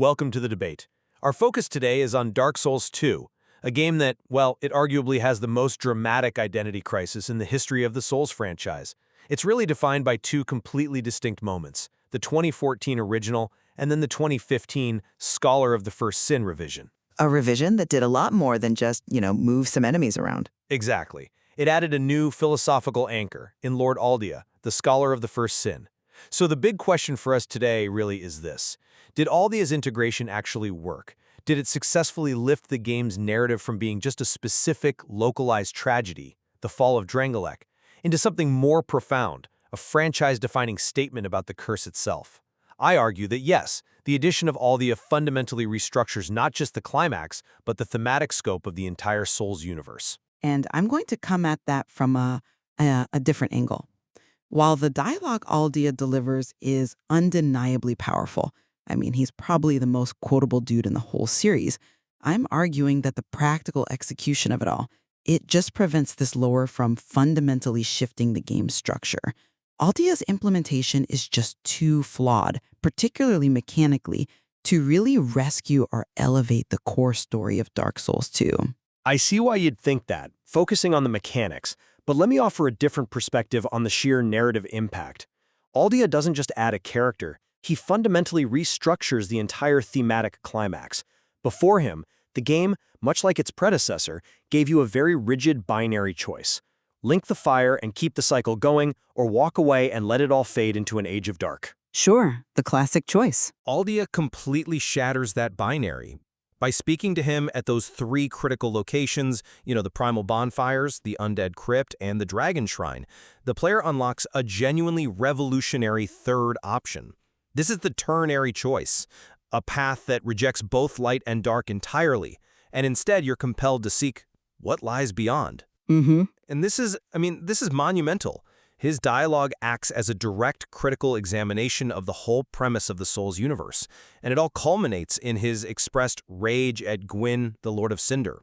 welcome to the debate. Our focus today is on Dark Souls 2, a game that, well, it arguably has the most dramatic identity crisis in the history of the Souls franchise. It's really defined by two completely distinct moments, the 2014 original and then the 2015 Scholar of the First Sin revision. A revision that did a lot more than just, move some enemies around. Exactly. It added a new philosophical anchor in Lord Aldia, the Scholar of the First Sin. So the big question for us today really is this. Did Aldia's integration actually work? Did it successfully lift the game's narrative from being just a specific, localized tragedy, the fall of Drangleic, into something more profound, a franchise-defining statement about the curse itself? I argue that yes, the addition of Aldia fundamentally restructures not just the climax, but the thematic scope of the entire Souls universe. And I'm going to come at that from a different angle. While the dialogue Aldia delivers is undeniably powerful, I mean, he's probably the most quotable dude in the whole series, I'm arguing that the practical execution of it all, it just prevents this lore from fundamentally shifting the game's structure. Aldia's implementation is just too flawed, particularly mechanically, to really rescue or elevate the core story of Dark Souls 2. I see why you'd think that, focusing on the mechanics, but let me offer a different perspective on the sheer narrative impact. Aldia doesn't just add a character, he fundamentally restructures the entire thematic climax. Before him, the game, much like its predecessor, gave you a very rigid binary choice. Link the fire and keep the cycle going, or walk away and let it all fade into an age of dark. Sure, the classic choice. Aldia completely shatters that binary. By speaking to him at those three critical locations, the primal bonfires, the undead crypt, and the dragon shrine, the player unlocks a genuinely revolutionary third option. This is the Turnary Choice, a path that rejects both light and dark entirely, and instead you're compelled to seek what lies beyond. And this is monumental. His dialogue acts as a direct critical examination of the whole premise of the Souls universe, and it all culminates in his expressed rage at Gwyn, the Lord of Cinder.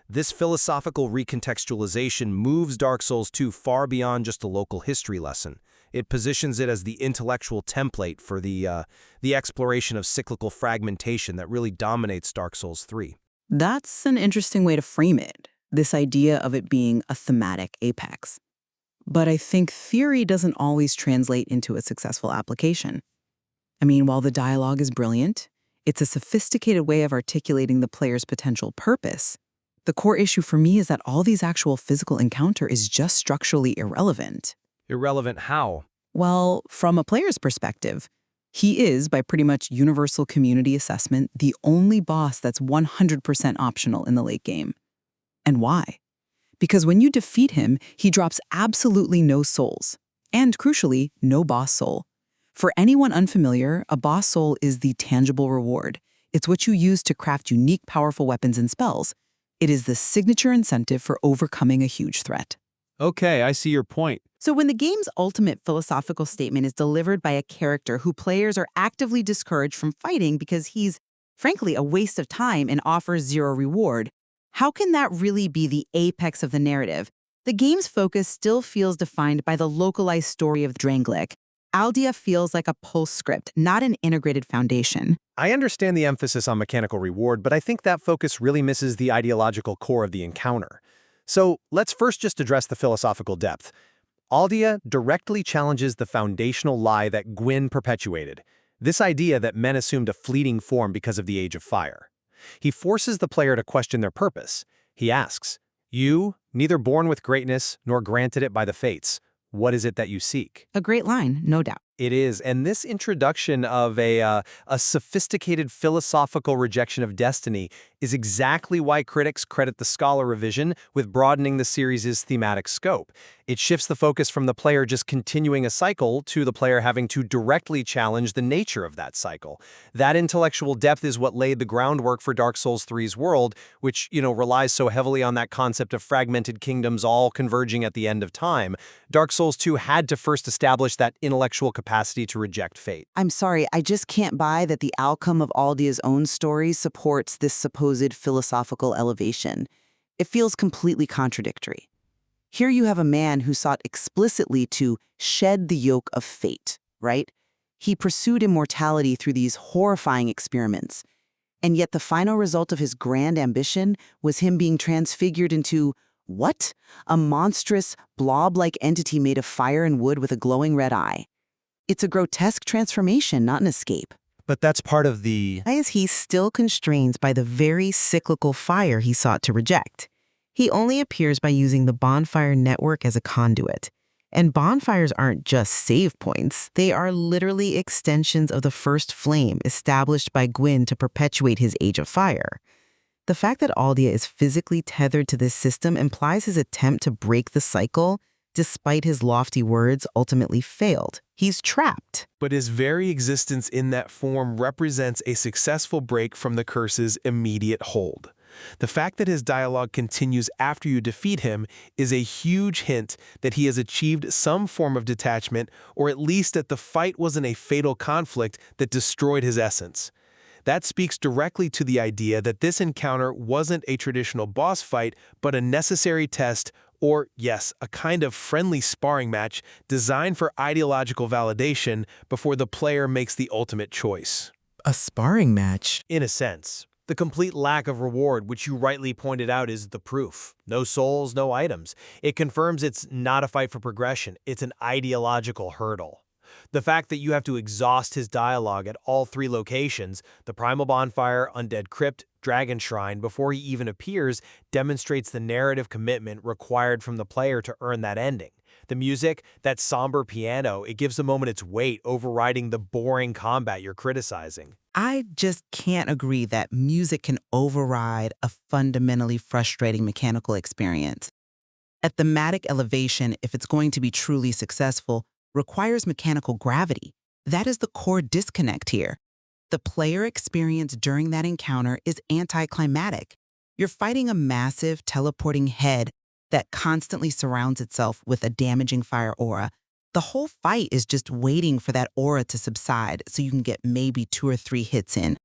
This philosophical recontextualization moves Dark Souls 2 far beyond just a local history lesson. It positions it as the intellectual template for the exploration of cyclical fragmentation that really dominates Dark Souls 3. That's an interesting way to frame it, this idea of it being a thematic apex. But I think theory doesn't always translate into a successful application. I mean, while the dialogue is brilliant, it's a sophisticated way of articulating the player's potential purpose. The core issue for me is that all these actual physical encounter is just structurally irrelevant. Irrelevant how? Well, from a player's perspective, he is, by pretty much universal community assessment, the only boss that's 100% optional in the late game. And why? Because when you defeat him, he drops absolutely no souls, and crucially, no boss soul. For anyone unfamiliar, a boss soul is the tangible reward. It's what you use to craft unique, powerful weapons and spells. It is the signature incentive for overcoming a huge threat. Okay, I see your point. So when the game's ultimate philosophical statement is delivered by a character who players are actively discouraged from fighting because he's, frankly, a waste of time and offers zero reward, how can that really be the apex of the narrative? The game's focus still feels defined by the localized story of Drangleic. Aldia feels like a postscript, not an integrated foundation. I understand the emphasis on mechanical reward, but I think that focus really misses the ideological core of the encounter. So let's first just address the philosophical depth. Aldia directly challenges the foundational lie that Gwyn perpetuated, this idea that men assumed a fleeting form because of the Age of Fire. He forces the player to question their purpose. He asks, "You, neither born with greatness nor granted it by the fates, what is it that you seek?" A great line, no doubt. It is, and this introduction of a sophisticated philosophical rejection of destiny is exactly why critics credit the Scholar revision with broadening the series' thematic scope. It shifts the focus from the player just continuing a cycle to the player having to directly challenge the nature of that cycle. That intellectual depth is what laid the groundwork for Dark Souls 3's world, which, relies so heavily on that concept of fragmented kingdoms all converging at the end of time. Dark Souls 2 had to first establish that intellectual capacity to reject fate. I'm sorry, I just can't buy that the outcome of Aldia's own story supports this supposed philosophical elevation. It feels completely contradictory. Here you have a man who sought explicitly to shed the yoke of fate, right? He pursued immortality through these horrifying experiments. And yet the final result of his grand ambition was him being transfigured into, what? A monstrous, blob-like entity made of fire and wood with a glowing red eye. It's a grotesque transformation, not an escape. But that's part of the... Why is he still constrained by the very cyclical fire he sought to reject? He only appears by using the bonfire network as a conduit. And bonfires aren't just save points. They are literally extensions of the first flame established by Gwyn to perpetuate his Age of Fire. The fact that Aldia is physically tethered to this system implies his attempt to break the cycle, despite his lofty words, ultimately failed. He's trapped. But his very existence in that form represents a successful break from the curse's immediate hold. The fact that his dialogue continues after you defeat him is a huge hint that he has achieved some form of detachment, or at least that the fight wasn't a fatal conflict that destroyed his essence. That speaks directly to the idea that this encounter wasn't a traditional boss fight, but a necessary test, or, yes, a kind of friendly sparring match designed for ideological validation before the player makes the ultimate choice. A sparring match? In a sense. The complete lack of reward, which you rightly pointed out, is the proof. No souls, no items. It confirms it's not a fight for progression. It's an ideological hurdle. The fact that you have to exhaust his dialogue at all three locations, the Primal Bonfire, Undead Crypt, Dragon Shrine, before he even appears, demonstrates the narrative commitment required from the player to earn that ending. The music, that somber piano, it gives the moment its weight, overriding the boring combat you're criticizing. I just can't agree that music can override a fundamentally frustrating mechanical experience. A thematic elevation, if it's going to be truly successful, requires mechanical gravity. That is the core disconnect here. The player experience during that encounter is anticlimactic. You're fighting a massive, teleporting head that constantly surrounds itself with a damaging fire aura. The whole fight is just waiting for that aura to subside so you can get maybe 2 or 3 hits in.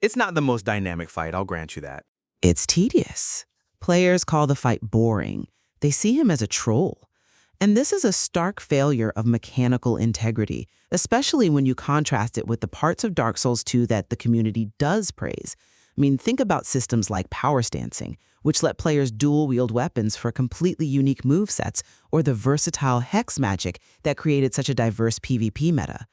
It's not the most dynamic fight, I'll grant you that. It's tedious. Players call the fight boring. They see him as a troll. And this is a stark failure of mechanical integrity, especially when you contrast it with the parts of Dark Souls 2 that the community does praise. I mean, think about systems like power stancing, which let players dual-wield weapons for completely unique movesets, or the versatile hex magic that created such a diverse PvP meta.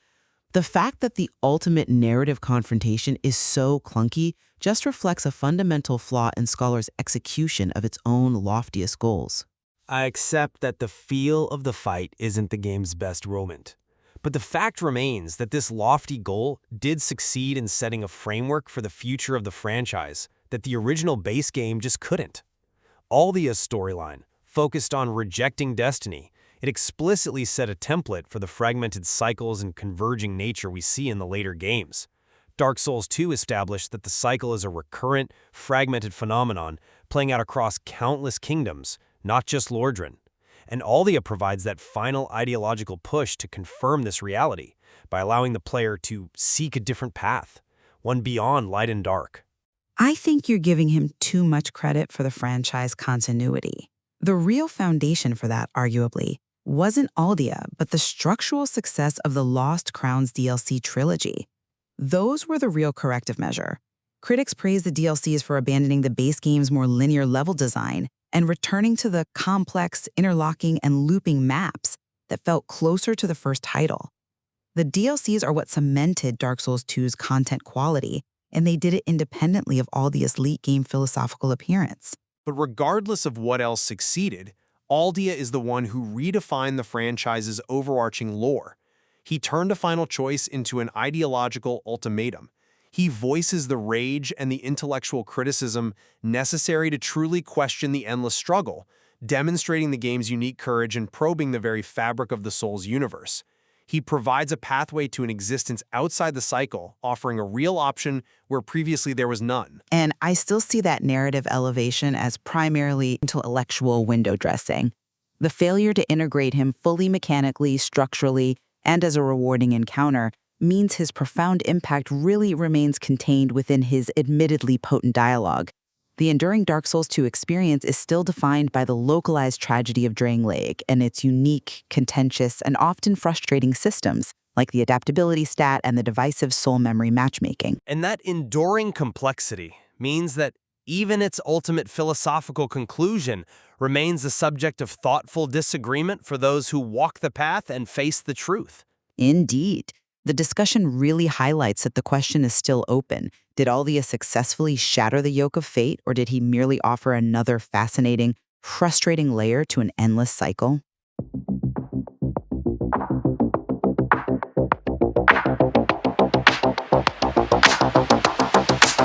The fact that the ultimate narrative confrontation is so clunky just reflects a fundamental flaw in Scholar's execution of its own loftiest goals. I accept that the feel of the fight isn't the game's best moment. But the fact remains that this lofty goal did succeed in setting a framework for the future of the franchise that the original base game just couldn't. Aldia's storyline focused on rejecting destiny. It explicitly set a template for the fragmented cycles and converging nature we see in the later games. Dark Souls 2 established that the cycle is a recurrent, fragmented phenomenon playing out across countless kingdoms, not just Lordran. And Aldia provides that final ideological push to confirm this reality by allowing the player to seek a different path, one beyond light and dark. I think you're giving him too much credit for the franchise continuity. The real foundation for that, arguably, wasn't Aldia, but the structural success of the Lost Crowns DLC trilogy. Those were the real corrective measure. Critics praised the DLCs for abandoning the base game's more linear level design and returning to the complex, interlocking, and looping maps that felt closer to the first title. The DLCs are what cemented Dark Souls 2's content quality, and they did it independently of Aldia's late game philosophical appearance. But regardless of what else succeeded, Aldia is the one who redefined the franchise's overarching lore. He turned a final choice into an ideological ultimatum. He voices the rage and the intellectual criticism necessary to truly question the endless struggle, demonstrating the game's unique courage and probing the very fabric of the Souls universe. He provides a pathway to an existence outside the cycle, offering a real option where previously there was none. And I still see that narrative elevation as primarily intellectual window dressing. The failure to integrate him fully mechanically, structurally, and as a rewarding encounter means his profound impact really remains contained within his admittedly potent dialogue. The enduring Dark Souls 2 experience is still defined by the localized tragedy of Drangleic and its unique, contentious, and often frustrating systems. like the adaptability stat and the divisive soul memory matchmaking. And that enduring complexity means that even its ultimate philosophical conclusion remains the subject of thoughtful disagreement for those who walk the path and face the truth. Indeed. The discussion really highlights that the question is still open. Did Aldia successfully shatter the yoke of fate, or did he merely offer another fascinating, frustrating layer to an endless cycle?